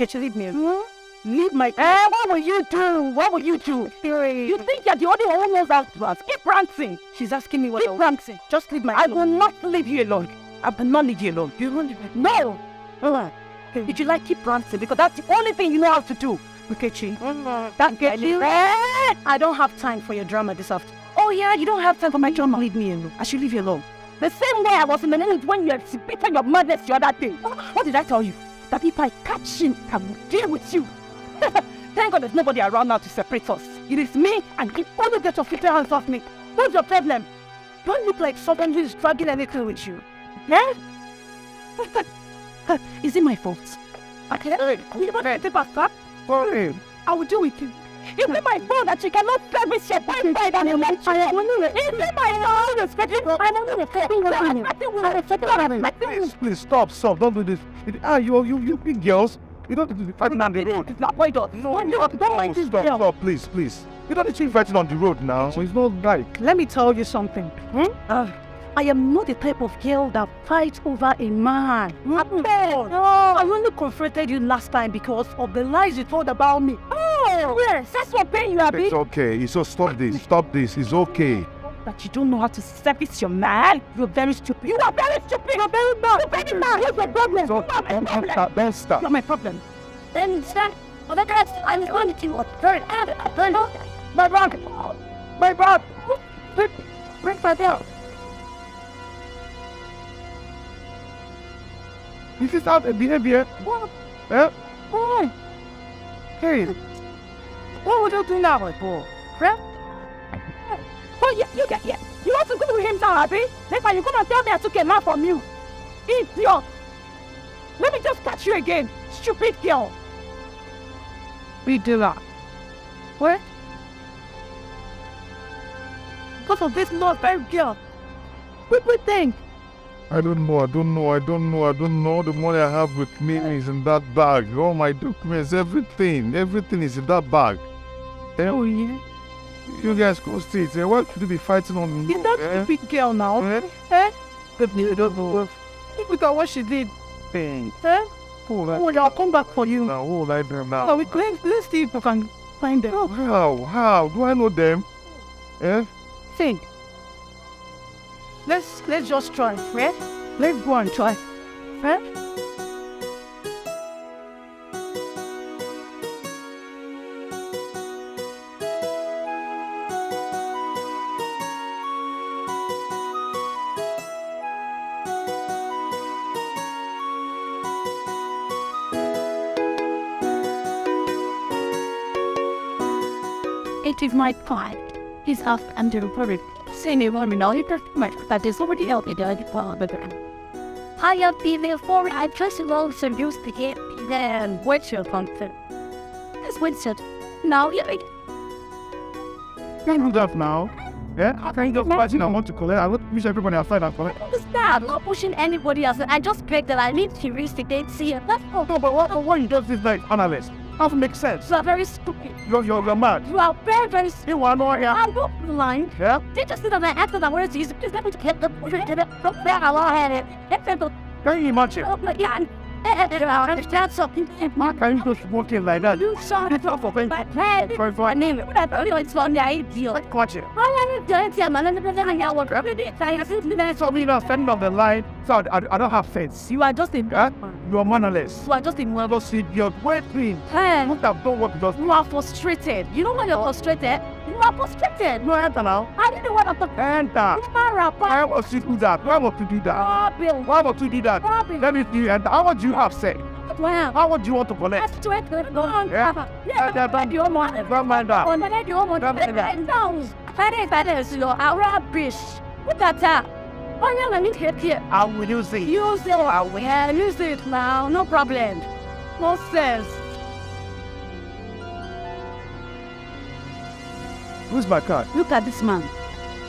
Kechi, leave me alone. Leave my... what will you do? What will you do? You think you're the only one who knows how to ask? Keep prancing. She's asking me what Keep prancing. Just leave my... I will not leave you alone. I will not leave you alone. You won't leave me alone. No. Did you like keep prancing? Because that's the only thing you know how to do. Kechi. That Kechi. I don't have time for your drama this afternoon. Oh yeah, you don't have time for my drama. Leave me alone. I should leave you alone. The same way I was in the Nollywood when you exhibited your madness the other day. What did I tell you? That if I catch him, I will deal with you. Thank God there's nobody around now to separate us. It is me, and you only get your filthy hands off me. What's your problem? Don't look like someone who is dragging anything with you. Yeah? Is it my fault? Okay. I will deal with you. Is it my fault that you cannot tell me shit by than a man? Is it my fault? Please stop. Don't do this. You big girls. You don't need to be fighting on the road. It's not my daughter. No, stop, please. You don't need to be fighting on the road now. So it's not right. Let me tell you something. I am not the type of girl that fights over a man. I only confronted you last time because of the lies you told about me. Yes, that's what pain you are. It's okay. So stop this. It's okay. That you don't know how to service your man. You're very stupid. You are very stupid. You're very bad. What's your problem? Don't stop. Not my problem. Then start. Oh, that's I'm going to turn out. My brother. Bring my bell. This is out of behavior. What? Yeah? Why? Hey. What would you do now, my boy? Friend? Oh, yeah, you get here. You want to go with him now, Abby? Next time you come and tell me I took a man from you. Idiot. Let me just catch you again. Stupid girl. We do that. What? Because of this not very girl. What would think? I don't know. The money I have with me is in that bag. All my documents, everything is in that bag. Oh, yeah? You guys go straight. Why should you be fighting on me? Is that stupid girl now? Look at what she did. I'll come back for you. Now, who like them now? Let's see if I can find them. How? Do I know them? Yeah? Think. Let's just try, right? Let's go and try, right? It is my pride. He's up and reported. Say no more now. You that is already helped me. I have been there for I just love some use to get then what's your function? That's what's it. Now you Can't do that now. Yeah? I can't just fighting I want to collect. I wish everybody outside and collect. Understand, not pushing anybody else. I just begged that I need to reach the date. See it. That's all. No, but what you does this like analyst? Doesn't make sense. You are very stupid. You're mad. You are very, very stupid. You want to know here? I'm not blind. Yeah? They just sit on that after the words. Just let me get the from there. I had it. Can you imagine? Oh my God. I understand something. My kind just walking like that. You saw it off of my plan. For I name it. It's on the ideal. Watch it. I don't tell man. So me not friend of the line. So I don't have sense. You are just a You are mannerless. You are just a man. Just idiot. Wait, please. Hey. What have done what does. You are frustrated. You know when you're frustrated? You are frustrated. No, enter now. I didn't want to enter. Why must you do that? Why must you do that? Bill. Why must you do that? Let me see you enter. How much do you have said? Wow. How much do you want to collect? That's 20. Go on. Yeah, but you want it. Don't mind that. No. That is your rubbish. Look at that. Oh, yeah, let me hit here. I will use it. Use it. I will use it now. No problem. No sense. Who's my card? Look at this man.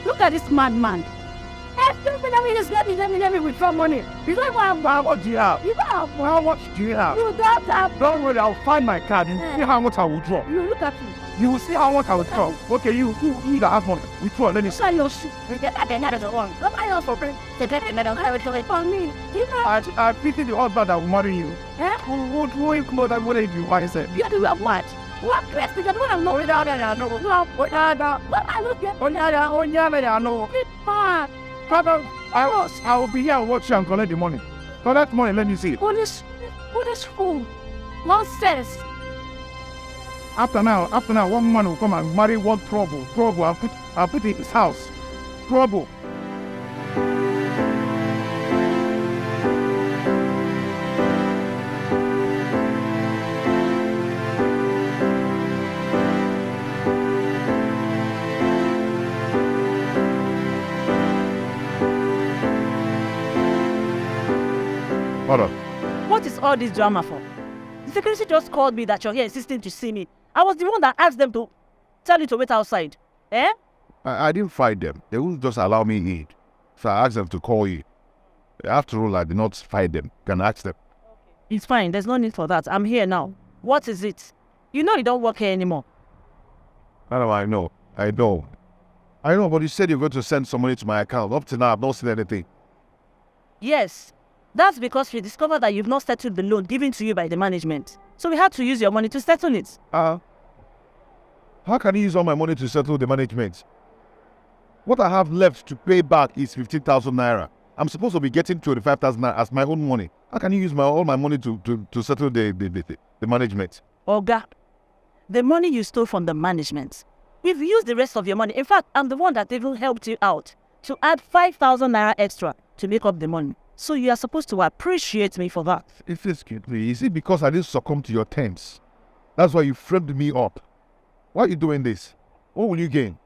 Look at this madman. Let me withdraw money. You don't have how much do you have? You don't have how much do you have? You don't have. Don't worry, I'll find my card and see how much I will draw. You look at me. You will see how much I will draw. Okay, you that have money. Withdraw, let me see. I pity the husband that will marry you. Who include that wouldn't be wise? You do have what? What dress? Because what I'm not without it, I know. What I look at? I know. Father, I will be here and watch you and collect the money. Collect money, let me see it. What is fool? Nonsense. After now, one man will come and marry one trouble. I'll put it in his house. Trouble. What is all this drama for? The security just called me that you're here insisting to see me. I was the one that asked them to tell you to wait outside. Eh? I didn't fight them. They wouldn't just allow me in. So I asked them to call you. After all, I did not fight them. You can ask them. It's fine. There's no need for that. I'm here now. What is it? You know you don't work here anymore. I know, but you said you're going to send some money to my account. Up to now, I've not seen anything. Yes. That's because we discovered that you've not settled the loan given to you by the management. So we had to use your money to settle it. How can you use all my money to settle the management? What I have left to pay back is 15,000 naira. I'm supposed to be getting 25,000 naira as my own money. How can you use all my money to settle the management? Oga, the money you stole from the management, we've used the rest of your money. In fact, I'm the one that even helped you out to add 5,000 naira extra to make up the money. So you are supposed to appreciate me for that. Excuse me, is it because I didn't succumb to your terms? That's why you framed me up. Why are you doing this? What will you gain?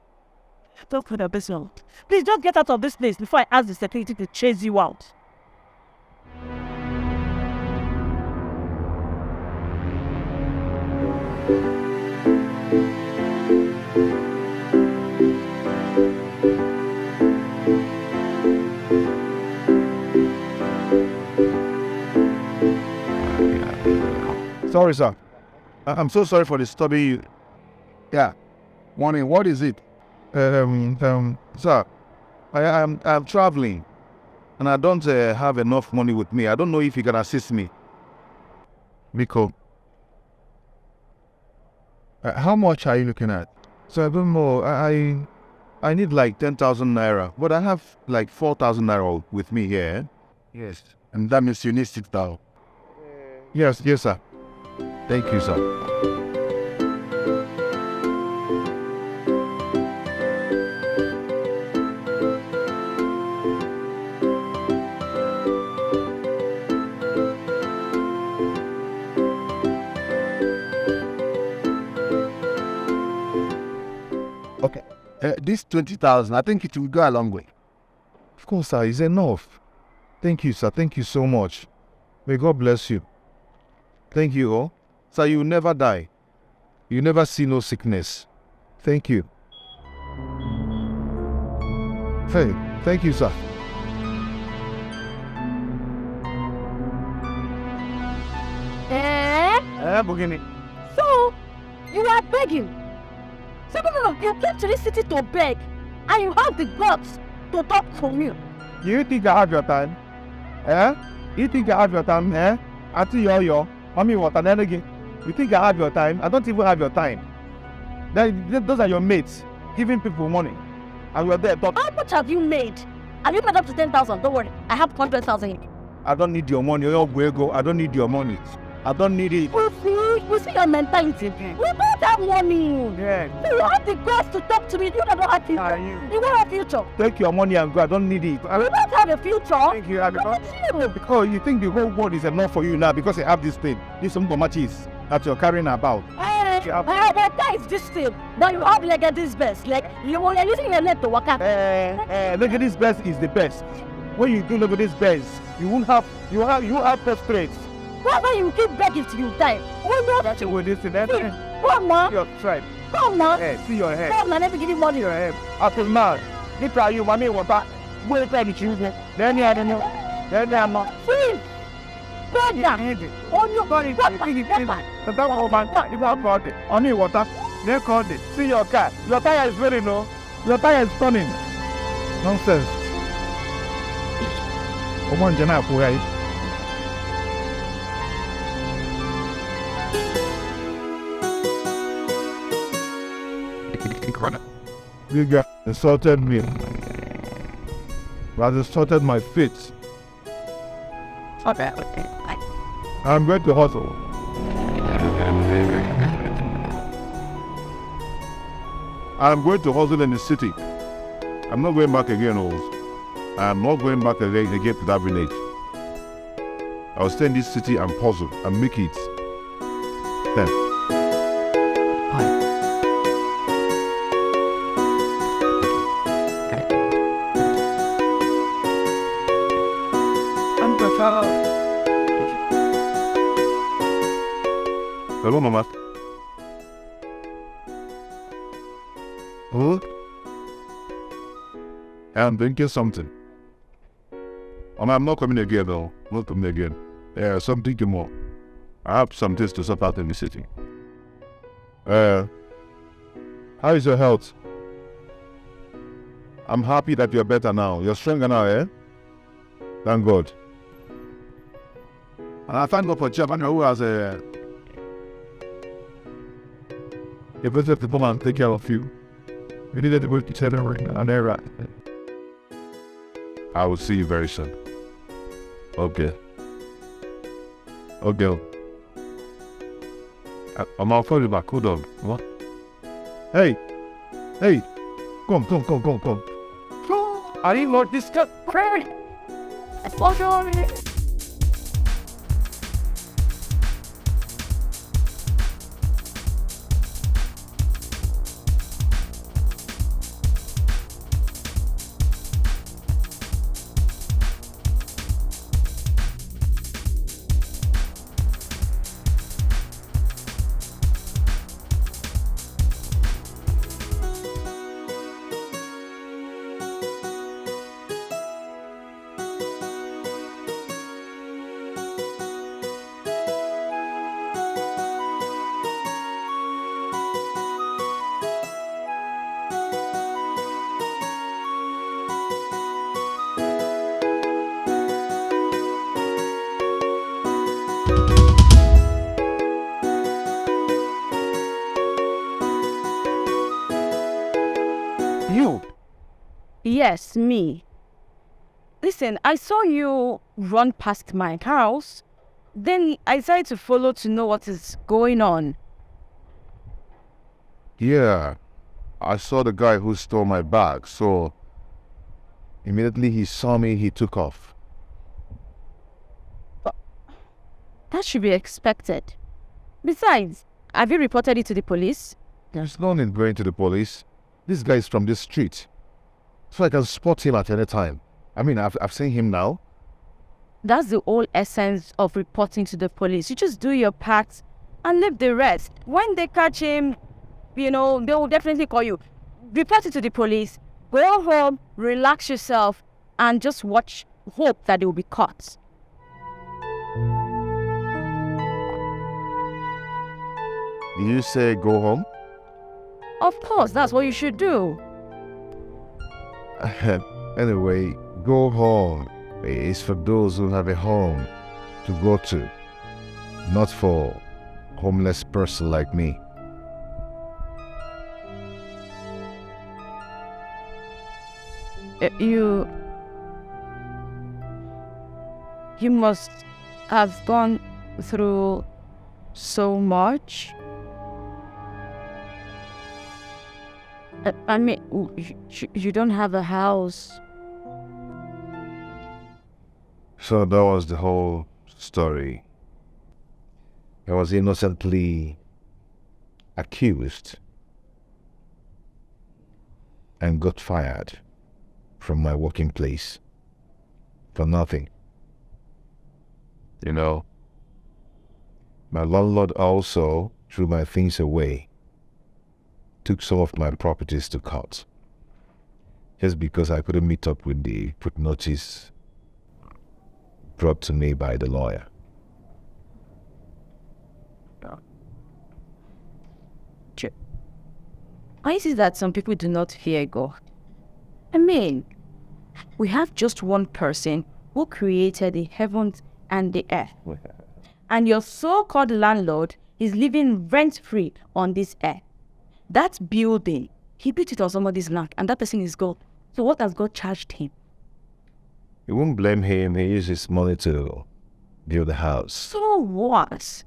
Don't put a business. Please just get out of this place before I ask the security to chase you out. Sorry, sir. I'm so sorry for disturbing you. Yeah. Morning, what is it? Sir, I'm traveling and I don't have enough money with me. I don't know if you can assist me. Miko. How much are you looking at? So I don't know. I need like 10,000 naira, but I have like 4,000 naira with me here. Yes. And that means you need 6,000. Yes, sir. Thank you, sir. Okay. This 20,000, I think it will go a long way. Of course, sir. It's enough. Thank you, sir. Thank you so much. May God bless you. Thank you, all. Sir, you will never die. You never see no sickness. Thank you. Hey, thank you, sir. Bugini. So, you are begging. So, no, you came to this city to beg, and you have the guts to talk to me. You think I have your time? You think I have your time? Auntie yo, mommy, what an energy. You think I have your time? I don't even have your time. Those are your mates, giving people money. And we're there talking. How much have you made? Have you paid up to 10,000? Don't worry, I have 100,000. I don't need your money. I don't need your money. I don't need it. We see your mentality. We don't have money. Yeah. You have the guts to talk to me. You don't have future. You want a future. Take your money and go. I don't need it. We don't have a future. Thank you. Because you think the whole world is enough for you now because you have this thing. This some tomatoes that you're carrying about. That is this thing. Now you have like this best. Like you're using your net to work out. Look at this best is the best. When you do look at this best, you have first rates. Why don't you keep begging till you die? That's what this is. Come on. Your tribe. Come on. See your head. Come on, let me give you money. Your head. After now, you mommy water. Will it be choosing? Then I don't know. Then I'm not. Please! On your body, the dog man, you have got it. Only water, they called it. See your car. Your tire is very low. Your tire is turning. Nonsense. Come on, Jenna, who You guy insulted me. Rather insulted my feet. Okay. I'm going to hustle. I'm going to hustle in the city. I'm not going back again, Oz. I'm not going back again to that village. I'll stay in this city and puzzle and make it. Then. Hello, Mama. Huh? I'm thinking something. I'm not coming again, though. Not coming again. Yeah, something more. I have some things to sort out in the city. How is your health? I'm happy that you're better now. You're stronger now, eh? Thank God. And I thank God for Japan who has a better people and take care of you. We needed to work each other and they're right. I will see you very soon. Okay. Okay. I'm all for you back. Hold on. What? Hey. Hey. Come. I didn't want this to pray. What's wrong here? You? Yes, me. Listen, I saw you run past my house. Then I decided to follow to know what is going on. Yeah. I saw the guy who stole my bag, so immediately he saw me, he took off. That should be expected. Besides, have you reported it to the police? There's no need going to the police. This guy is from this street, so I can spot him at any time. I mean, I've seen him now. That's the whole essence of reporting to the police. You just do your part and leave the rest. When they catch him, they will definitely call you. Report it to the police, go home, relax yourself, and just hope that they will be caught. Did you say go home? Of course, that's what you should do. Anyway, go home. It's for those who have a home to go to, not for homeless person like me. You must have gone through so much. I mean, you don't have a house. So that was the whole story. I was innocently accused and got fired from my working place for nothing. My landlord also threw my things away, took some of my properties to court. just because I couldn't meet up with the put notice brought to me by the lawyer. Why is it that some people do not fear God? I mean, we have just one person who created the heavens and the earth. And your so-called landlord is living rent-free on this earth. That building, he built it on somebody's land, and that person is God. So what has God charged him? You won't blame him. He used his money to build the house. So what?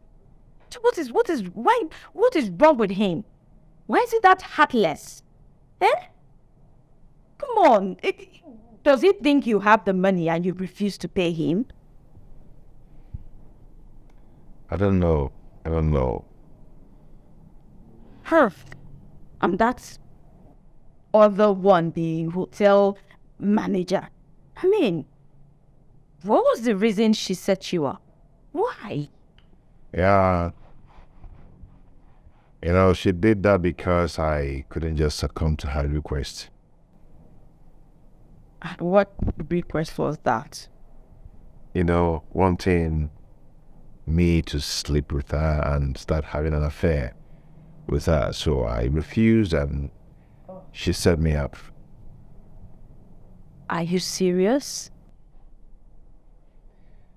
So what is wrong with him? Why is it that heartless? Come on. Does he think you have the money and you refuse to pay him? I don't know. And that's other one, the hotel manager. I mean, what was the reason she set you up? Why? Yeah. She did that because I couldn't just succumb to her request. And what request was that? Wanting me to sleep with her and start having an affair with her. So I refused and she set me up. Are you serious?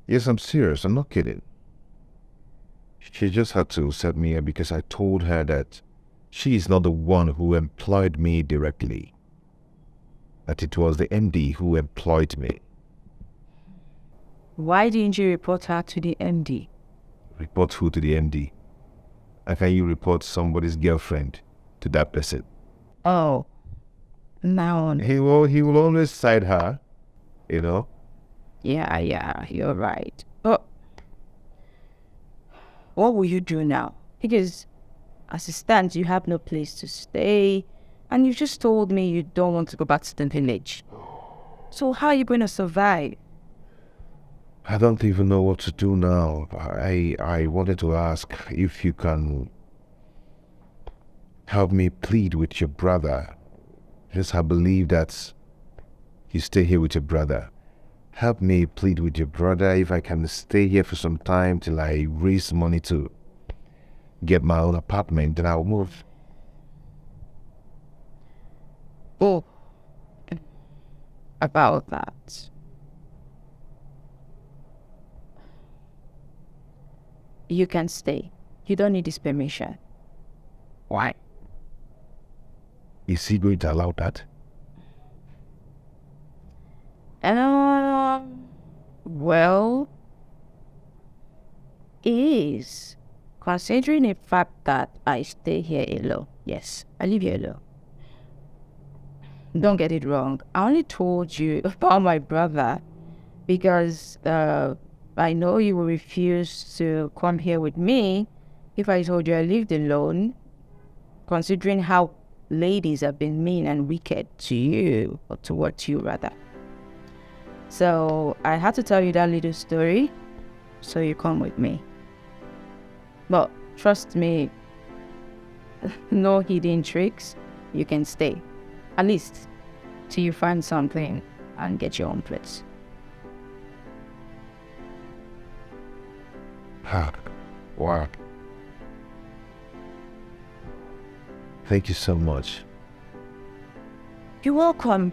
Yes, I'm serious. I'm not kidding. She just had to set me up because I told her that she is not the one who employed me directly. That it was the MD who employed me. Why didn't you report her to the MD? Report who to the MD? How can you report somebody's girlfriend to that person? Oh, now He will always side her, Yeah, you're right. But what will you do now? Because as it stands, you have no place to stay, and you just told me you don't want to go back to the village. So how are you going to survive? I don't even know what to do now. I wanted to ask if you can help me plead with your brother. Just I believe that you stay here with your brother. Help me plead with your brother if I can stay here for some time till I raise money to get my own apartment, then I'll move. Oh, about that. You can stay. You don't need his permission. Why? Is he going to allow that? Well, it is. Considering the fact that I stay here alone. Yes, I live here alone. Don't get it wrong. I only told you about my brother because I know you will refuse to come here with me if I told you I lived alone, considering how ladies have been mean and wicked to you, or towards you rather. So I had to tell you that little story, so you come with me. But trust me, no hidden tricks, you can stay. At least till you find something and get your own place. Wow. Thank you so much. You're welcome.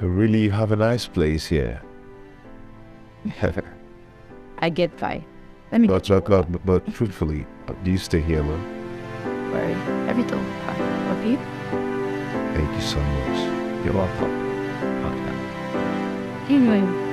Really, you have a nice place here. I get by. Let me But truthfully, do you stay here alone? worry. Everything fine. Okay? Thank you so much. You're welcome. Anyway.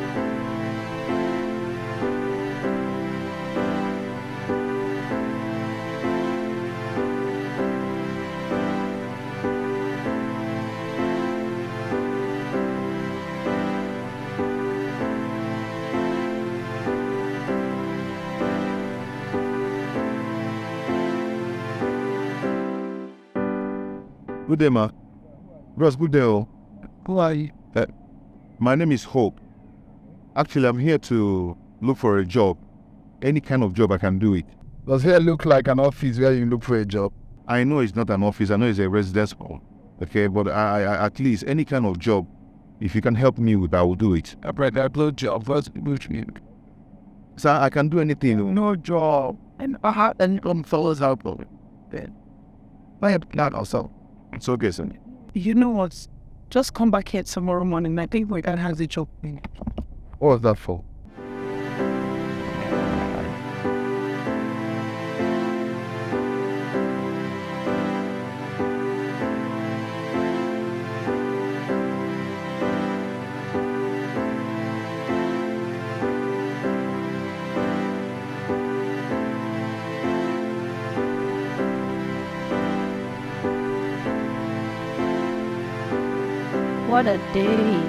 Good day, ma. Bros, good day, oh. Who are you? My name is Hope. Actually, I'm here to look for a job. Any kind of job, I can do it. Does here look like an office where you look for a job? I know it's not an office. I know it's a residence hall. Okay, but I at least any kind of job, if you can help me with, I will do it. I brought that blow job. What's me? Sir, I can do anything. No job. And I had and come fellas out of it. Then I have not also. It's okay, sir. You know what? Just come back here tomorrow morning. I think my dad has a job. What was that for? What a day.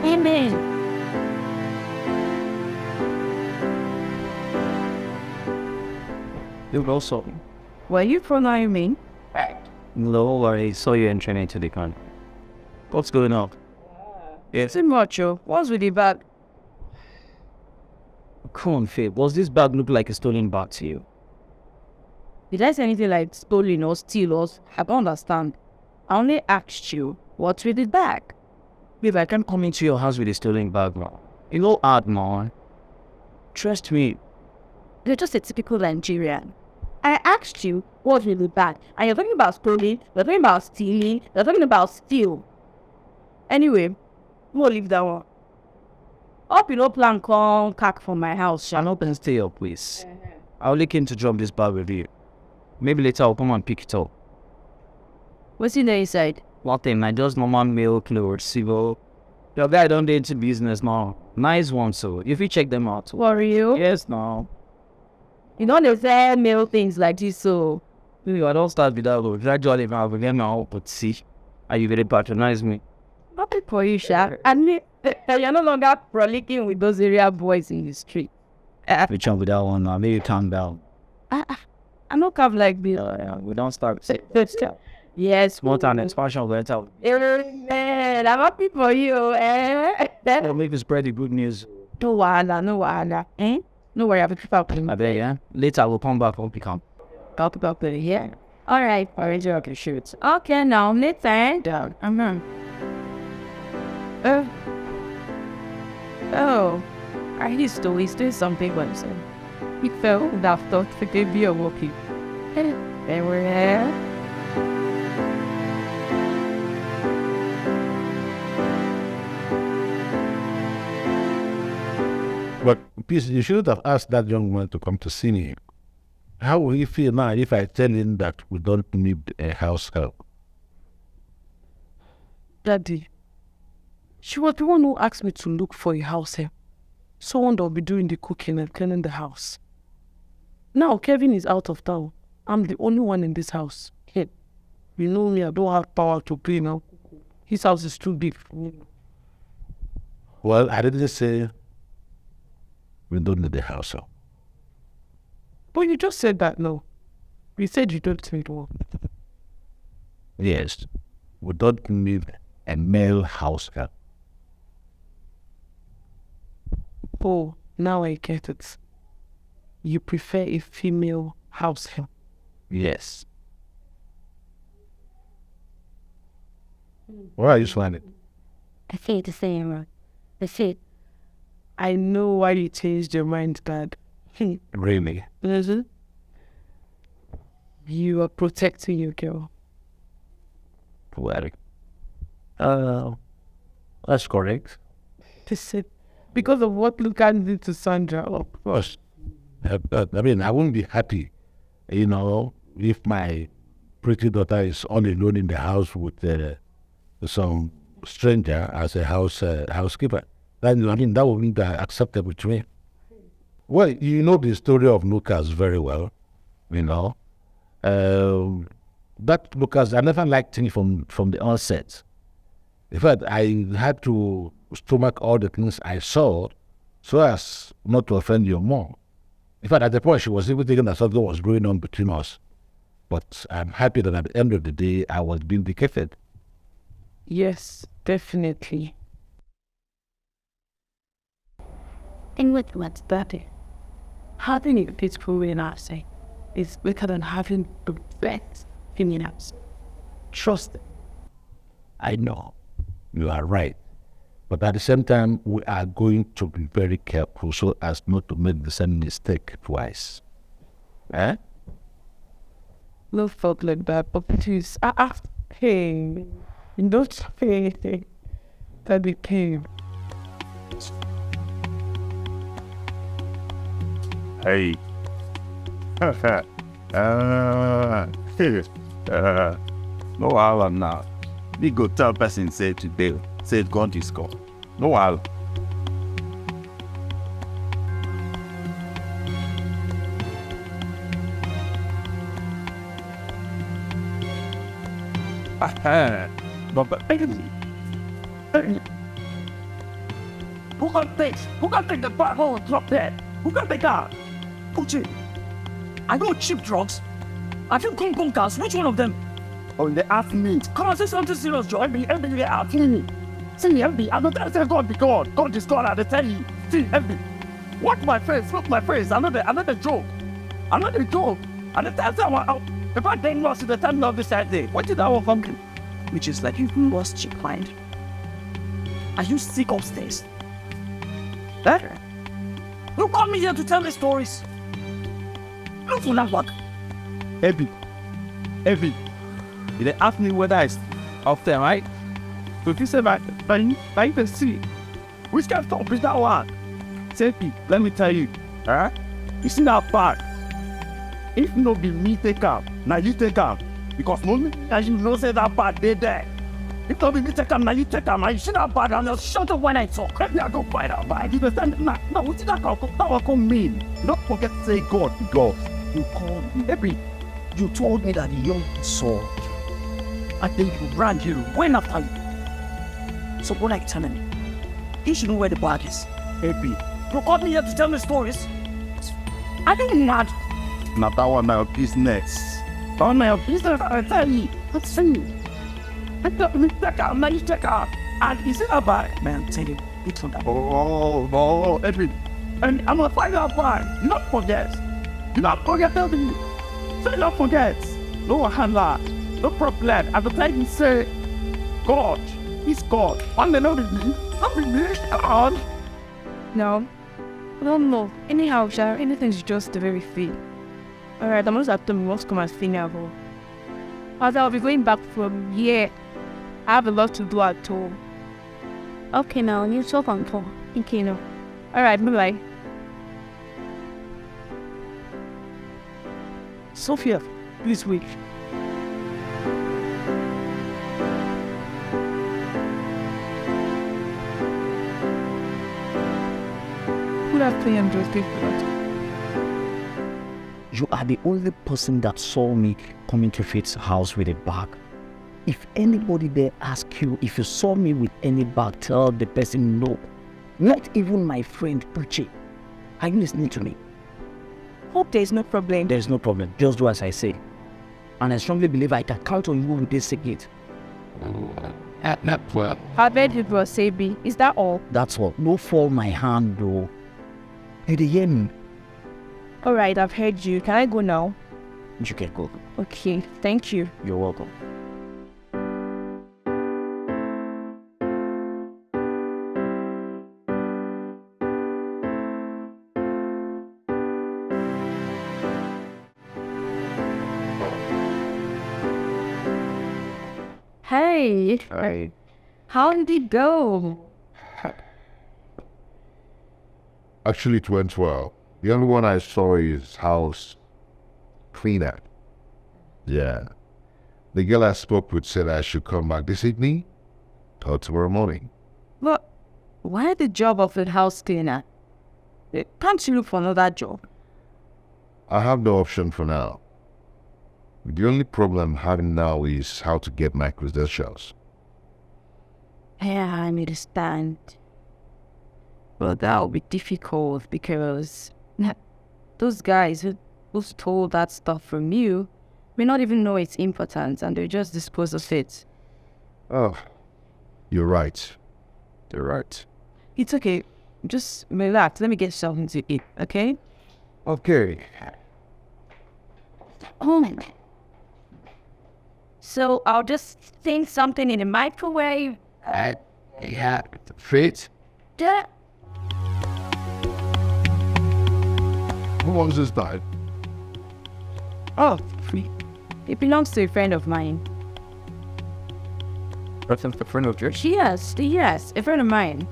Amen. You also. Were you following me? No worry, saw you entering into the car. What's going on? It's too much, oh. What's with the bag? Come on, Faith. Was this bag look like a stolen bag to you? Did I say anything like stolen or steal or... I don't understand. I only asked you, what's with the bag? Babe, I can't come into your house with a stolen bag, man. It's not hard, man. Trust me. You're just a typical Nigerian. I asked you what's with the bag, and you're talking about stolen, you're talking about stealing, you're talking about steal. Anyway, we'll leave that one. Hope you no plan come cack from my house, Shall Shan. open stay up, please. I only came to drop this bag with you. Maybe later I'll come and pick it up. What's in the inside? Nothing, I just normal mail clothes, civil. The guy don't do into business now. Nice one, so if you check them out. Worry you? Yes, now. You know they sell mail things like this, so... Really, I don't start with that, though. Gradually, I will get my own, but see, are you very patronize me? Happy for you, Sha. And you're no longer frolicking with those area boys in the street. Which one with that one now? Maybe calm down. I no come like this. We don't start. Yes. More time expansion will enter. Man, I'm happy for you. I'll make you spread the good news. No wahala, no wahala. No worry, I'll be prepared. I bet, yeah? Later I will come back, I'll become. Talk about it here. All right, already okay, shoot. Okay, now later. Down. Oh, I used to do something once. He fell without thought to give you a walkie. They were here. But please, you shouldn't have asked that young man to come to see me. How will he feel now if I tell him that we don't need a house help? Daddy, she was the one who asked me to look for a house help. Someone that will be doing the cooking and cleaning the house. Now Kevin is out of town. I'm the only one in this house. Hey, you know me, I don't have power to clean now. His house is too big for me. Well, I didn't say we don't need a house help. But you just said that, no. You said you don't need one. Yes, we don't need a male house help. Oh, now I get it. You prefer a female house help. Yes. Why are you smiling? I feel the same, right? I feel. I know why you changed your mind, Dad. Really? Mm-hmm. You are protecting your girl. Well, that's correct. Listen, because of what Lucas did to Sandra. Of course. I mean, I wouldn't be happy, if my pretty daughter is all alone in the house with some stranger as a housekeeper. That would be acceptable to me. Well, you know the story of Lucas very well, That Lucas, I never liked him from the onset. In fact, I had to stomach all the things I saw so as not to offend your mom. In fact, at the point, she was even thinking that something was going on between us. But I'm happy that at the end of the day, I was vindicated. Yes, definitely. And what's Daddy, having a peaceful way in our say is better than having the best in us. Trust it. I know you are right. But at the same time, we are going to be very careful so as not to make the same mistake twice. Eh? No thought like that, but please, hey, don't say anything that became. Hey. No wahala now. We go tell person say today, say gone to score. No wahala. But basically, who can fix? Who can take the bottle and drop that? Who can take that? Pucci, I know cheap drugs. I feel gung gas. Which one of them? Oh, they ask me. Come on, say something serious, Joe. Every out. See, MB, I'm not telling you God be God. God is God, I tell you. See, MB. Watch my face, look my face. I'm not a joke. I'm not a joke. And the time if I didn't lost the time of this day, what did I want from him? Which is like, you lost your mind. Are you sick upstairs? Better. You call me here to tell me stories. Look for that work. Heavy. You didn't ask me whether I off there, right? So if you say like the sea, which kind of top is that one? Sepi, let me tell you, huh? You see that part? If no be me take up, now you take up. Because no, as you know, say that part they there. If no be me take up, now you take up. Now you see that part, and just shut up when I talk. Let me go fight out. But you understand? Now, what did that call mean? Don't forget to say God, because you called me. Every you told me that the young saw. I think you ran you went after you. So what are you telling me? You should know where the bag is. Happy. You called me here to tell me stories. I didn't mad. Now that one my business. That one my business, I tell you. Let's see. I thought me check out, now you check out. And you see that bag? Man, tell you, it's on that. Oh, Edwin. And I'm gonna find out why. Not forget. Not forget, tell me. Say not forget. No handler. No problem. At the time you say, God, He's God. And they know me. I'm me. God. No. No. Anyhow, Shara, anything's just the very thing. Alright, I'm just at the most come and sing now. As I'll be going back from here, I have a lot to do at home. okay now? You so comfortable. Okay, no. Alright, bye-bye. Sophia, please wait. Who have 300 people? You are the only person that saw me coming to Faith's house with a bag. If anybody there asks you if you saw me with any bag, tell the person no. Not even my friend Pucci. Are you listening to me? Hope there's no problem. There's no problem. Just do as I say. And I strongly believe I can count on you with this secret. I've heard people say B. Is that all? That's all. No fall my hand though. You dey hear me? Alright, I've heard you. Can I go now? You can go. Okay, thank you. You're welcome. Hey, Hey. how did it go? Actually, it went well. The only one I saw is house cleaner. Yeah. The girl I spoke with said I should come back this evening or tomorrow morning. But why the job of a house cleaner? Can't you look for another job? I have no option for now. The only problem I'm having now is how to get my credentials. Yeah, I understand. But that will be difficult because those guys who stole that stuff from you may not even know it's important and they just dispose of it. Oh, you're right. You're right. It's okay. Just relax. Let me get something to eat, okay? Okay. Oh. So I'll just think something in the microwave. Yeah, fit. Duh. Who owns this bag? Oh, it belongs to a friend of mine. That's a friend of yours? Yes, a friend of mine.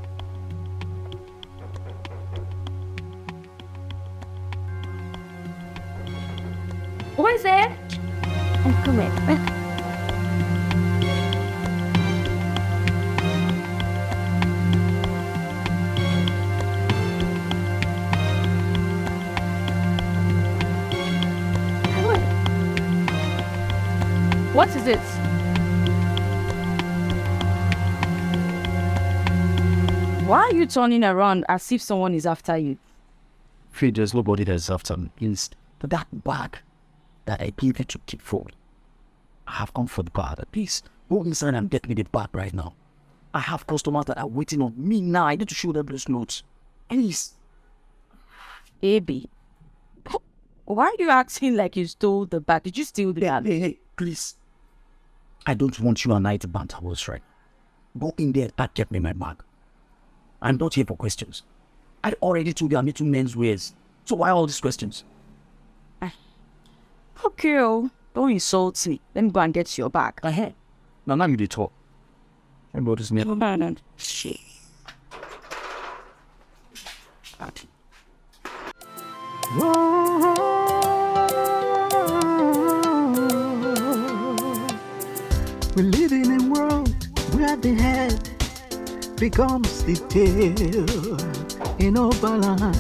What is it? I'm coming. What is it? Why are you turning around as if someone is after you? Faith, there's nobody that's after me. It's that bag that I gave you to keep for me. I have come for the bag. Please, go inside and get me the bag right now. I have customers that are waiting on me now. I need to show them those notes. Please. Baby, why are you acting like you stole the bag? Did you steal the bag? Hey, please. I don't want you and I to banter words, right? Go in there and get me my bag. I'm not here for questions. I already told you I'm into men's ways. So why all these questions? Okay, don't insult me. Let me go and get your bag. Ahead. Now you did talk. About this man. Shit. We live in a world where the head becomes the tail in our balance.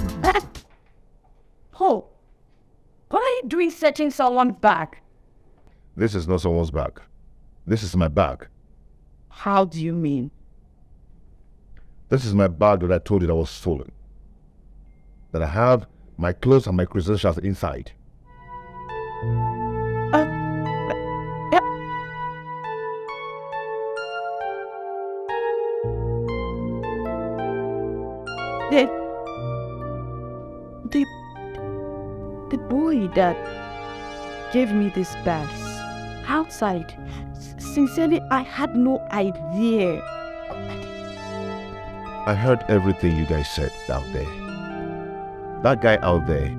Oh, what are you doing searching someone's bag? This is not someone's bag. This is my bag. How do you mean? This is my bag that I told you that was stolen. That I have my clothes and my credentials inside. The boy that gave me these bags outside. Sincerely, I had no idea. I heard everything you guys said out there. That guy out there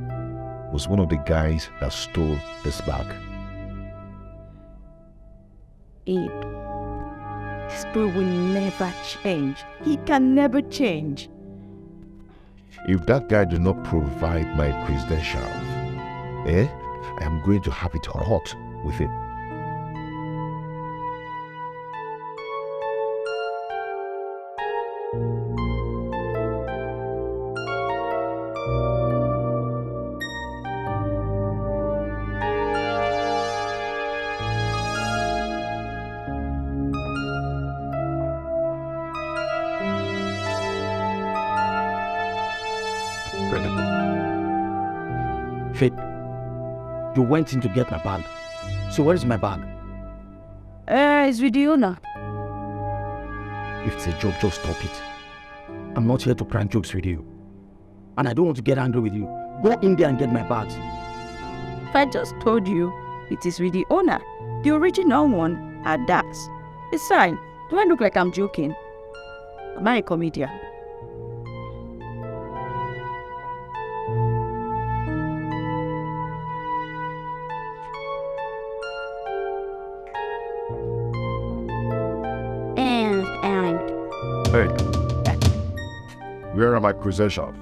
was one of the guys that stole this bag. Abe, this boy will never change. He can never change. If that guy does not provide my credentials, I am going to have it hot with him. Faith, you went in to get my bag. So where is my bag? It's with the owner. If it's a joke, just stop it. I'm not here to prank jokes with you. And I don't want to get angry with you. Go in there and get my bags. I just told you it is with the owner. The original one at that. Besides, do I look like I'm joking? Am I a comedian? Hey, where are my credentials?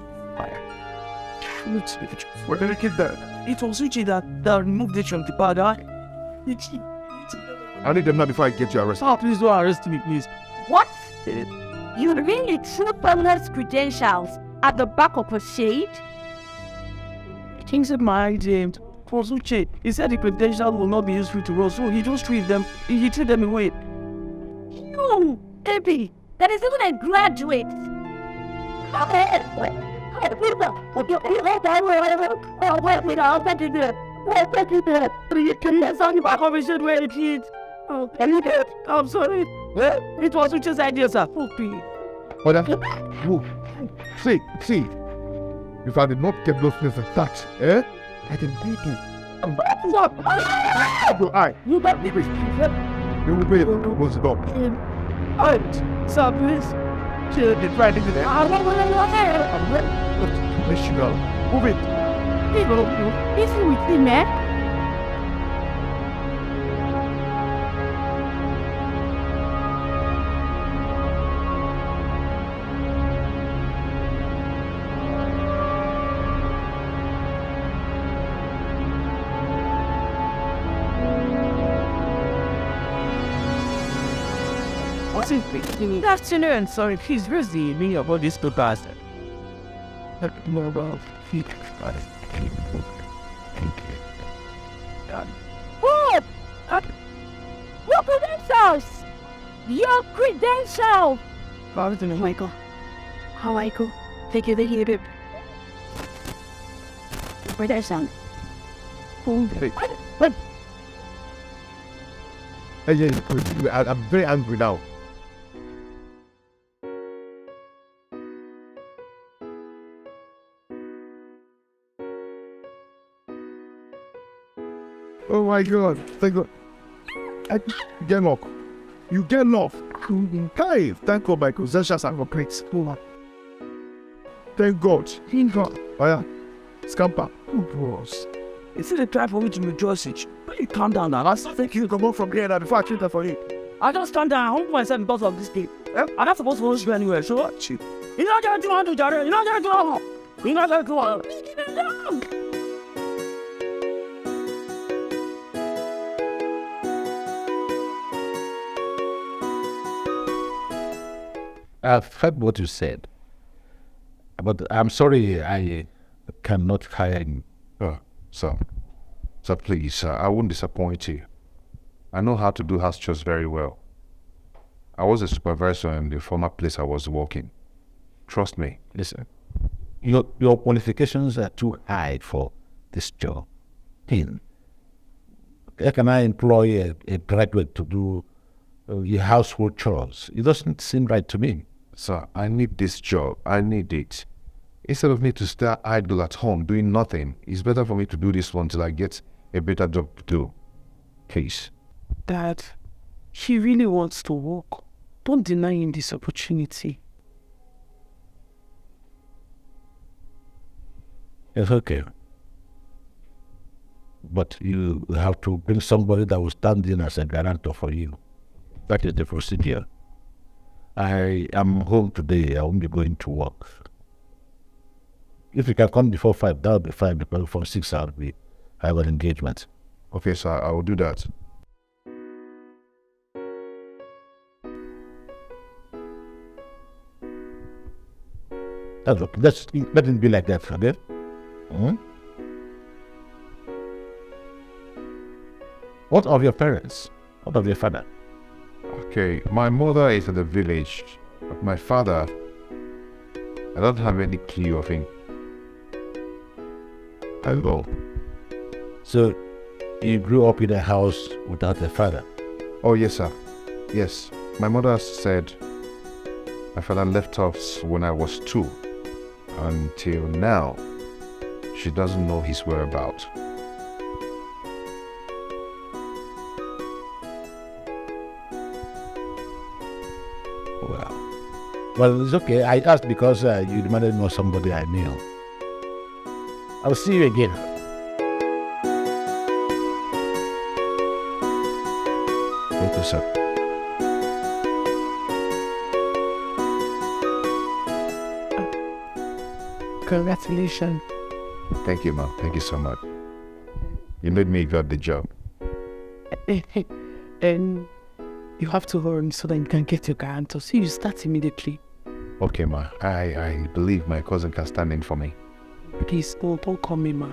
Where did I get that? It was Richie that removed it from the bag. I need them now before I get you arrested. Oh, please don't arrest me, please. What? You really threw Pamela's credentials at the back of a shade? King said my idea was Uche. He said the credentials will not be useful to us, so he just threw them. He threw them away. You, Abby, that is even a graduate. I'm sorry. It was Uche's idea, sir. See, if I did not get those things attached, I didn't take it. You better be You will be able to close the door. Sir, please. It's right into there. Let you go. Move it. Is he with him, eh? Good afternoon. Sorry, please, where's the meaning of all these papers? What? Your credentials! Your credentials! Michael. How Michael? Thank you, babe. Where there's sound. Hey, I'm very angry now. Oh my God! Thank God! Get locked. You get locked. Hey, thank God my possessions are complete. Thank God. Oh yeah, scamper. Oh bros. Is it a time for me to rejoice it? Please calm down now. I think you can go from here now before I treat that for you. I just stand down. I hold myself because of this game. I'm not supposed to hold you anywhere, so what? You're not going to do it, Jared. You're not going to do it. You're not going to do it. I've heard what you said, but I'm sorry I cannot hire you. Sir, please, I won't disappoint you. I know how to do house chores very well. I was a supervisor in the former place I was working. Trust me. Listen, your qualifications are too high for this job. How can I employ a graduate to do your household chores? It doesn't seem right to me. Sir, I need this job. I need it. Instead of me to stay idle at home doing nothing, it's better for me to do this one till I get a better job to do. Please. Dad, he really wants to work. Don't deny him this opportunity. It's okay. But you have to bring somebody that will stand in as a guarantor for you. That is the procedure. I am home today. I won't be going to work. If you can come before 5, that'll be fine, because from 6 I have an engagement. Okay, sir, I will do that. That's okay. Let it be like that, okay? What of your parents? What of your father? Okay, my mother is in the village, but my father, I don't have any clue of him. Oh. So, you grew up in a house without a father? Oh, yes, sir. Yes. My mother said my father left us when I was 2. Until now, she doesn't know his whereabouts. Well, it's okay. I asked because you demanded to know somebody I knew. I'll see you again. Okay, sir. Congratulations. Thank you, ma'am. Thank you so much. You made me got the job. And you have to hurry so that you can get your guarantor. So you start immediately. Okay, ma. I believe my cousin can stand in for me. Please, don't call me ma.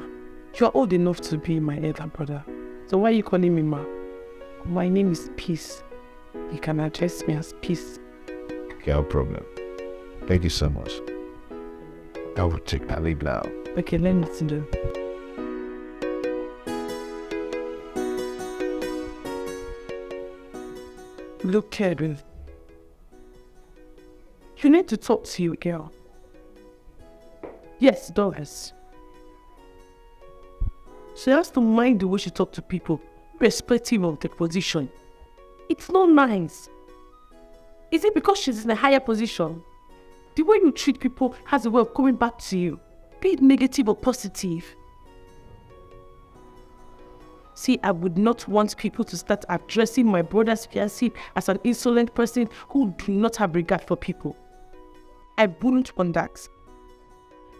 You are old enough to be my elder brother. So why are you calling me ma? My name is Peace. You can address me as Peace. Okay, no problem. Thank you so much. I will take my leave now. Okay, let me see them. Look, Kedwin. You need to talk to your girl. Yes, Doris. She has to mind the way she talks to people, irrespective of the position. It's not nice. Is it because she's in a higher position? The way you treat people has a way of coming back to you, be it negative or positive. See, I would not want people to start addressing my brother's fiancé as an insolent person who do not have regard for people. I wouldn't want that.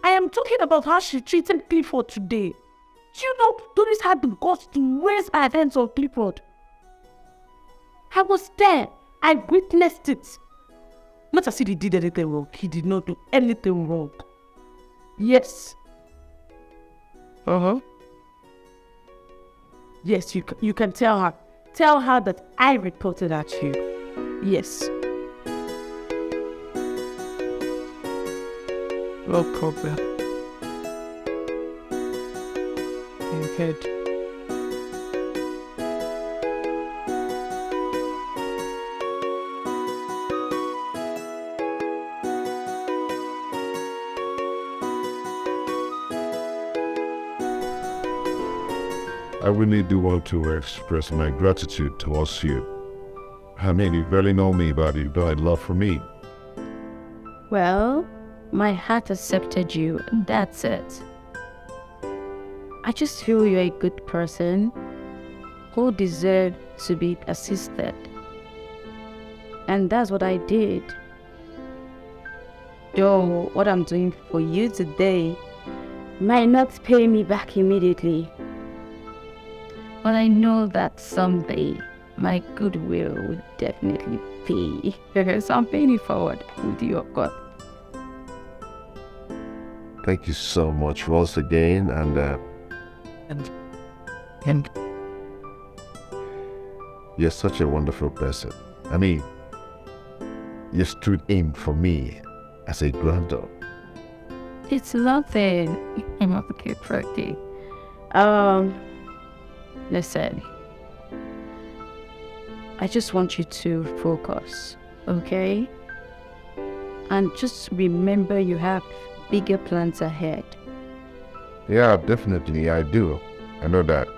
I am talking about how she treated Clifford today. You know, Doris had the guts to raise her hands on Clifford. I was there. I witnessed it. Not as if he did anything wrong. He did not do anything wrong. Yes. Yes, you can tell her. Tell her that I reported at you. Yes. No problem. Head. I really do want to express my gratitude towards you. I mean, you barely know me, but you died love for me. Well, my heart accepted you, and that's it. I just feel you're a good person who deserves to be assisted. And that's what I did. Though what I'm doing for you today might not pay me back immediately. But I know that someday my goodwill will definitely pay. So I'm paying it forward with you, of course. Thank you so much once again, and you're such a wonderful person. I mean, you stood in for me as a granddaughter. It's nothing. I'm not okay, pretty. Listen. I just want you to focus, okay? And just remember you have bigger plans ahead. Yeah, definitely, I do. I know that.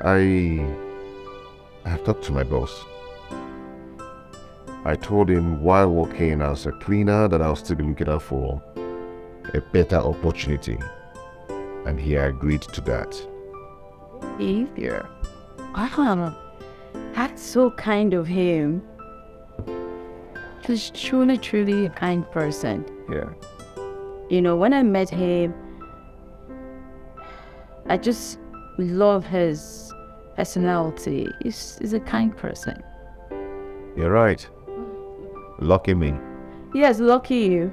I have talked to my boss. I told him while working as a cleaner that I'll still be looking out for a better opportunity. And he agreed to that. Behavior. Wow. That's so kind of him. He's truly a kind person. Yeah. You know, when I met him, I just love his personality. He's a kind person. You're right. Lucky me. Yes, lucky you.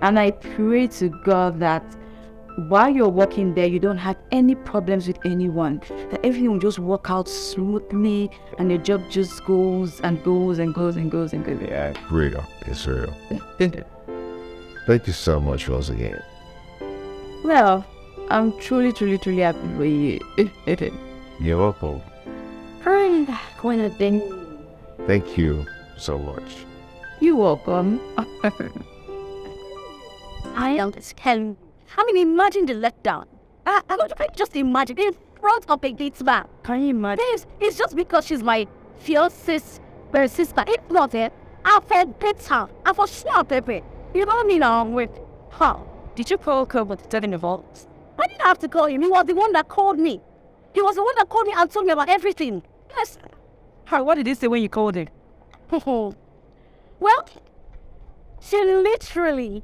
And I pray to God that while you're working there, you don't have any problems with anyone. That everything will just work out smoothly and your job just goes and goes and goes and goes and goes. Yeah, real. It's real. Thank you so much once again. Well, I'm truly happy for you. You're welcome. Thank you so much. You're welcome. I understand. I mean, imagine the letdown. I just imagine in front of a gate man. Can you imagine? It's just because she's my fiance's sister. If not it, I forget her. I for sure, baby. You know what I mean? I'm with her. Did you call Colbert to tell him about? I didn't have to call him. He was the one that called me. He was the one that called me and told me about everything. Yes. What did he say when you called him? Well, she literally...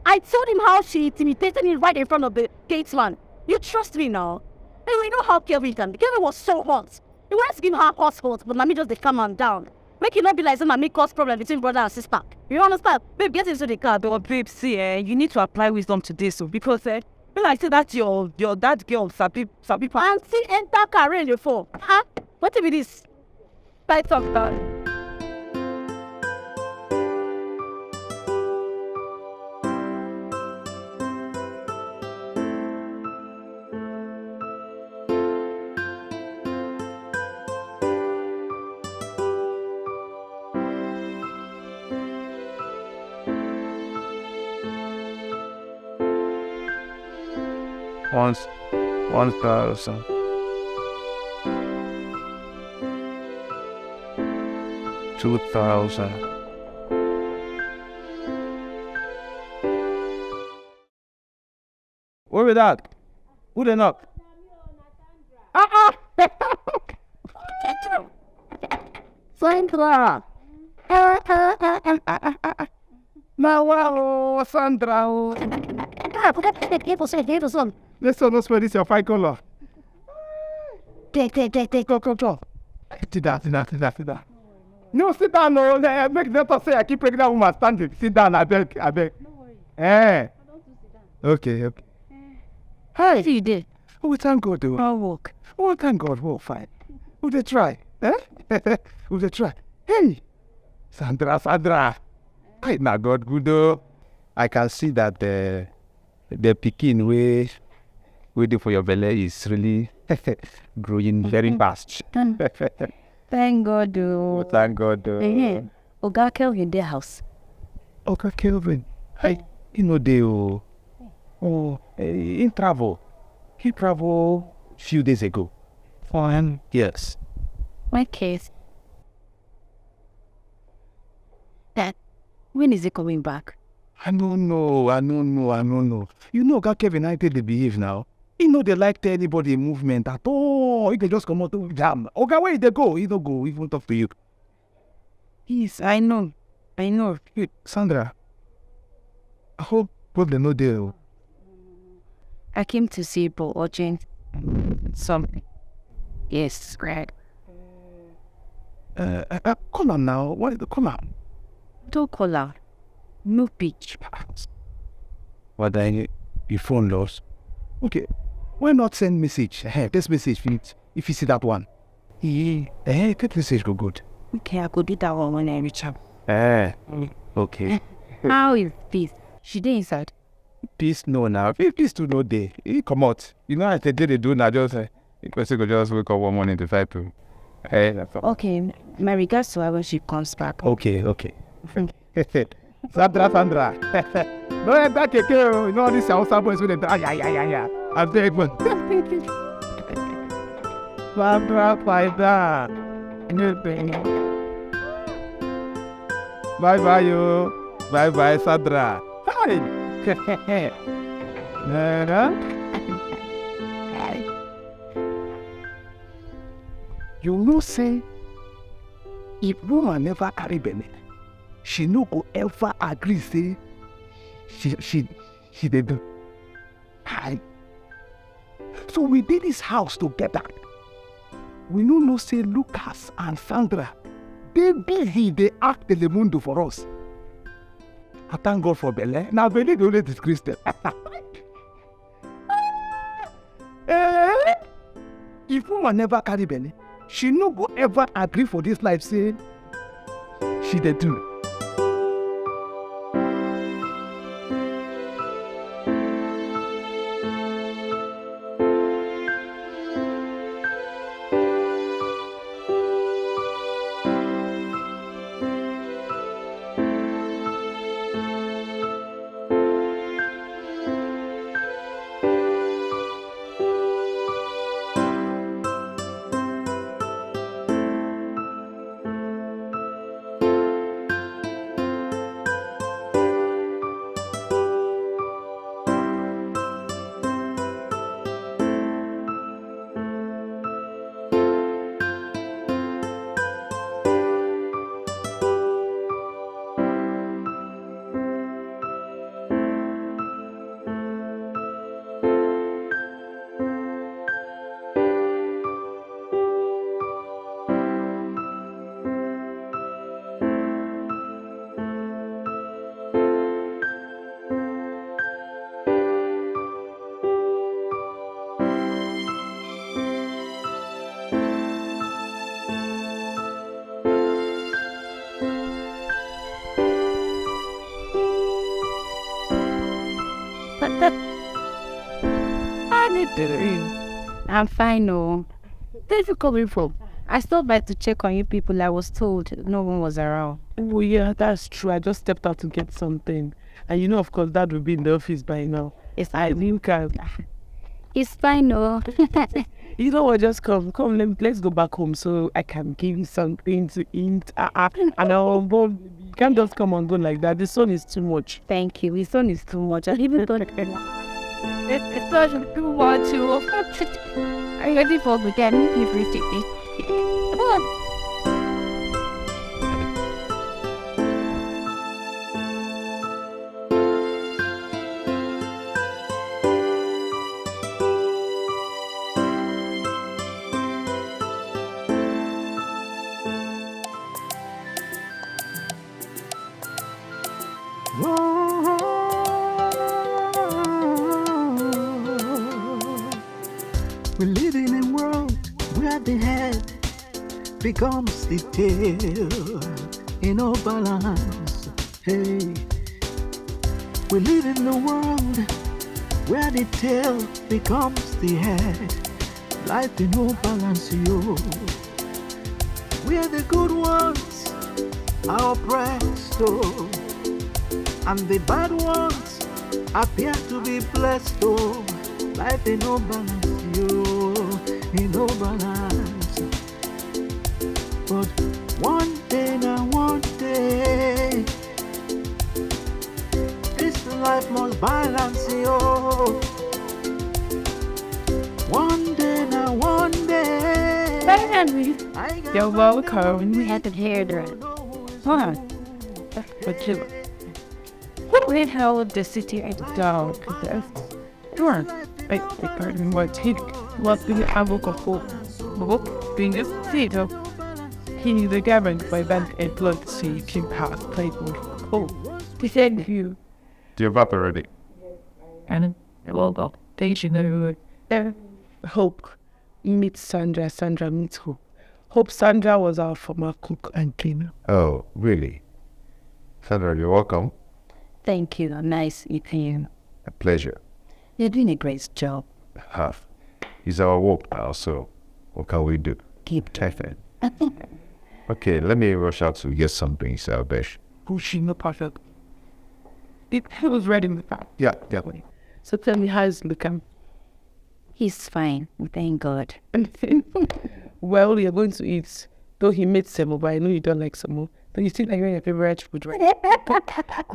I told him how she intimidated me right in front of the gatesman. You trust me now? And you know how Kelvin can be. Kelvin was so hot. He wanted to give her hot, but Mommy just calm her down. Make it not be like some Mommy cause problem between brother and sister. You understand? Babe, get into the car. But babe, see, you need to apply wisdom to this, because when I say that your that girl, Sabi. Auntie enter car in the phone. Huh? What if it is? Bye, talk about it. 1,000. $2,000. Where we that? Who they knock? Sandra. Now, wow, Sandra. Let's not spell this your fine color. Go. Sit down. No, sit down, no. Make them say I keep pregnant woman standing. Sit down, I beg. Eh. Okay. Hey, you did. Oh, thank God, though. I'll walk. Oh, thank God. Oh, fine. Who they try? Who they try? Hey, Sandra. Hey, now God good though. I can see that the pikin waiting for your belly is really growing very fast. Thank God, though. Oh, thank God though. Oga Kelvin in their house. Oga Kelvin. Hey, you know they in travel. He traveled few days ago. Fine. Yes. My case. Dad, when is he coming back? I don't know. You know, Oga Kevin, I tell they behave now. He know they like tell anybody movement at all. He can just come out to jam. Oga, where they go? He don't go. He won't talk to you. Yes, I know. Hey, Sandra, I hope both they know they. I came to see Paul urgent something. Yes, Greg. Call her now. Why the call her? Don't call her. No pitch. What then? Your phone lost. Okay. Why not send message? Hey, this message finish. If you see that one. That message go good. Okay, I could do that one when I reach her. Okay. How is peace? She did inside. Peace no now. Peace to no day. He come out. You know, as they do now, just the person could just wake up one morning to fight to. That's all. Okay, my regards to her when she comes back. Okay. Sandra. No, that keke. You know this Hausa boys when they yeah. I'm there, man. Sandra, Sandra. Bye, you. Bye, Sandra. Hi. You know, say, if woman never carry belly, she no go ever agree say she dey do. Hi. So we did this house together. We no know say Lucas and Sandra, they busy, they act Telemundo for us. I thank God for Bele. Now Bele the only disgrace them. If woman never carry Bele, she no go ever agree for this life say she dey do. I'm fine, no. Where's you coming from? I stopped by to check on you people. I was told no one was around. Oh yeah, that's true. I just stepped out to get something. And you know, of course, Dad will be in the office by now. Yes, I think He's fine, no. You know what? Just come, let's go back home so I can give you something to eat. And I'll go. You can't just come and go like that. The sun is too much. Thank you. His son is too much. I even thought it's such too much. Are you ready for the game? You've reached it. Come on. We live in a world where the head becomes the tail in no balance. Hey, we live in a world where the tail becomes the head. Life in no balance, yo. We are the good ones are oppressed, oh, and the bad ones appear to be blessed, oh. Life in no balance, yo, in no balance. But one day, now one day, this life must balance, yo. One day, now one day. You're welcome. We had to hear that. Huh? But you, what the hell of the city and down? Sure. I pardon what he was the avocado. Book being a state of he the governed by bank and blood so you can pass played with. Oh, to send you. Do you have up already? And well, go. Thank you, no. Hope meets Sandra. Sandra meets Hope. Hope Sandra was our former cook and cleaner. Oh, really? Sandra, you're welcome. Thank you. Nice meeting you. A pleasure. You're doing a great job. Half. It's our work now, so what can we do? Keep Perfect. Okay, let me rush out to get something, Salbesh. Pushing the perfect. It was ready in the fact. Yeah, definitely. So tell me, how's looking? He's fine. Thank God. Well, you're going to eat. Though he made semo, but I know you don't like semo. But you still like your favorite food, right?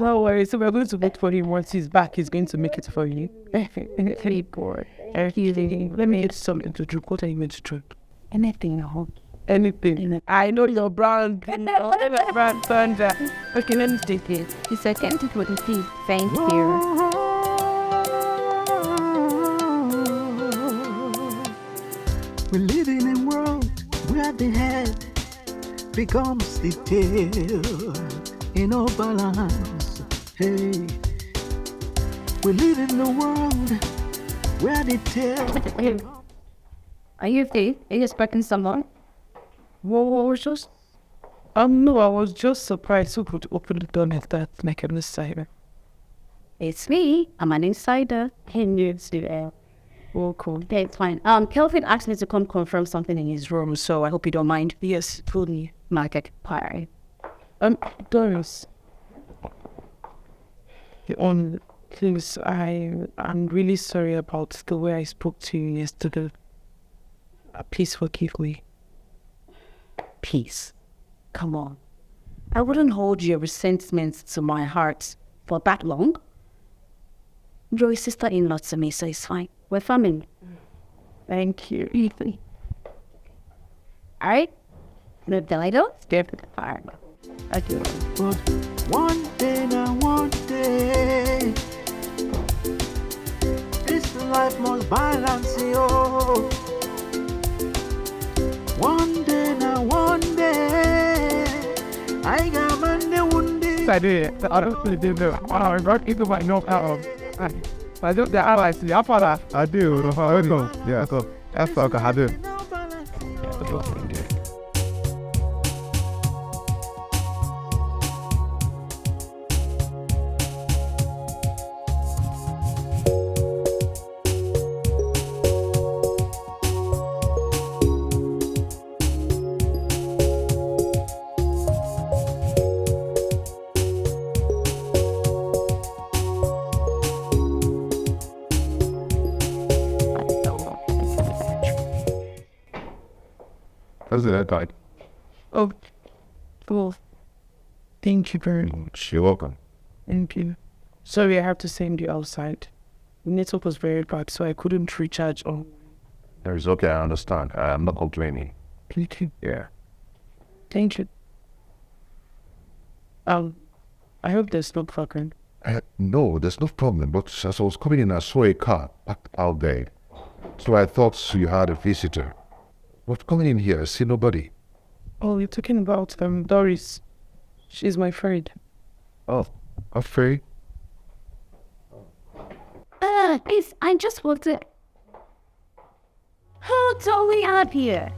No worries. So we're going to wait for him. Once he's back, he's going to make it for you. Very bored. Let me eat something to drink. What are you going to drink? Anything, I hope. Anything. I know your brand. Brand Sandra. Okay, let me take it. He said, can't it with please? Thank you. We live in a world where the head becomes the tail in no balance. Hey, we live in a world where the tail. Are you okay? Are you expecting someone? What was just? No, I was just surprised who could open the door like that, like an insider. It's me. I'm an insider. He needs to Welcome. Okay, it's fine. Kelvin asked me to come confirm something in his room, so I hope you don't mind. Yes, told me. Market party. Doris. Please, I'm really sorry about the way I spoke to you yesterday. Please forgive me. Peace. Come on. I wouldn't hold your resentments to my heart for that long. You're a sister-in-law to me, so it's fine. We're family. Thank you. Easy. All right? No delido? Step to the fire. I do. But one day, now one day, this life must balance, yo. One day, now one day, I got Monday, one day. I did. I don't really do that. I don't even like no out. I don't. I like to. I thought I do. I do. Yeah. So that's what I do. How's the guide? Oh, cool. Thank you very much. You're welcome. Thank you. Sorry, I have to send you outside. The network was very bad, so I couldn't recharge on. It's okay, I understand. I'm not complaining. Thank you. Yeah. Thank you. I hope there's no problem. No, there's no problem. But as I was coming in, I saw a car parked out there. So I thought you had a visitor. But coming in here, I see nobody. Oh, you're talking about Doris. She's my friend. Oh, afraid? Please, I just want to... Who told me out here?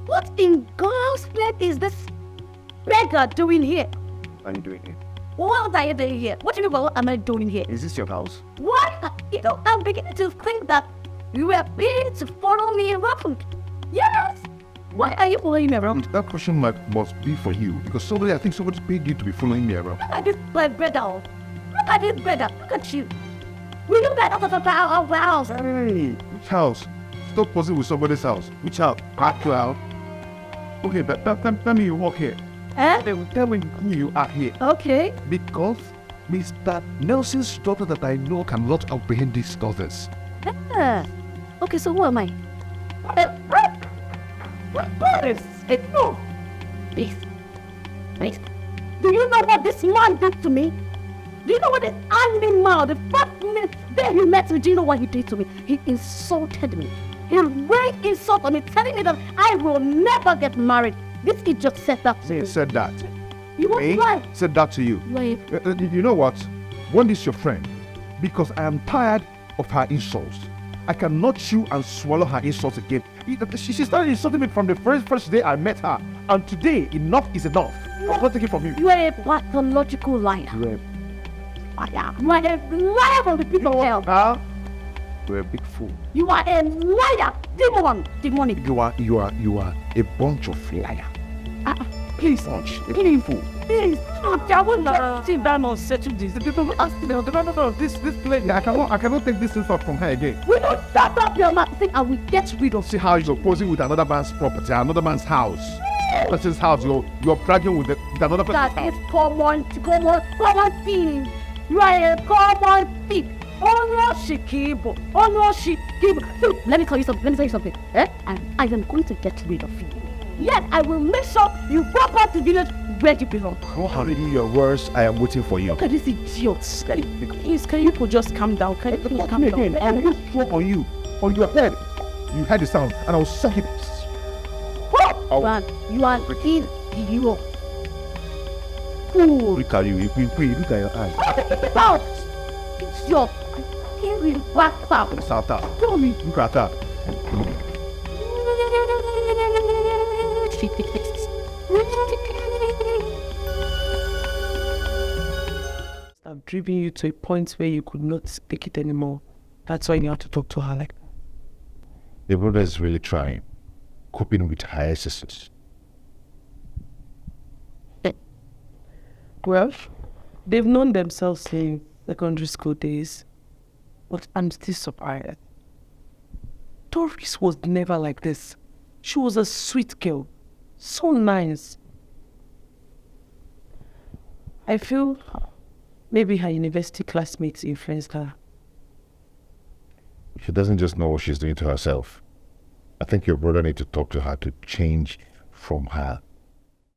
What in God's name is this beggar doing here? What are you doing here? What are you doing here? What do you mean, what am I doing here? Is this your house? What? You know, I'm beginning to think that you were paid to follow me around. Yes! Why are you following me around? That question must be for you, because I think somebody's paid you to be following me around. Look at this brother. Look at this brother. Look at you. Will you get out of the house? Hey, which house? Stop posing with somebody's house. Which house? Park you out. Okay, but tell me you work here. Tell me who you are here. Okay. Because Mr. Nelson's daughter that I know cannot apprehend these daughters. Okay, so who am I? What is it? No. Please. Do you know what this man did to me? Do you know what this animal, the first minute that he met me, do you know what he did to me? He insulted me. He raised insult on me, telling me that I will never get married. This kid just said that to me. Said that. You want why? Said that to you. Wait. You know what? One is your friend, because I am tired of her insults. I cannot chew and swallow her insults again. She started insulting me from the first day I met her. And today, enough is enough. I'm not taking from you. You are a pathological liar. You are You are a liar from the pit of hell. Huh? You're a big fool. You are a liar. Demonic. You are a bunch of liars. Please, Please, fool. Please. I will not sit down and settle this. This lady, I cannot take this insult from her again. We don't shut up your mouth. Think I will get rid of See how you're posing with another man's property, another man's house. Person's house, you're bragging with another person's that. Is house. common thing. You are a common thief. Shikibo. So, let me tell you something. I am going to get rid of you. Yes, I will make sure you go back to the village where you belong. Go hurry your words. I am waiting for you. Look at this idiot. Please, can you just calm down? Can you calm down? I will throw on you, on your head. You heard the sound, and I will suck it. Man, you are in you. Look at you. If we pray, look at your eyes. Out! It's your hearing back out. Tell me. Look at that. I've driven you to a point where you could not take it anymore. That's why you have to talk to her like that. The brother is really trying, coping with her excesses. Well, they've known themselves since secondary school days, but I'm still surprised. Doris was never like this. She was a sweet girl, so nice. I feel maybe her university classmates influenced her. She doesn't just know what she's doing to herself. I think your brother needs to talk to her to change from her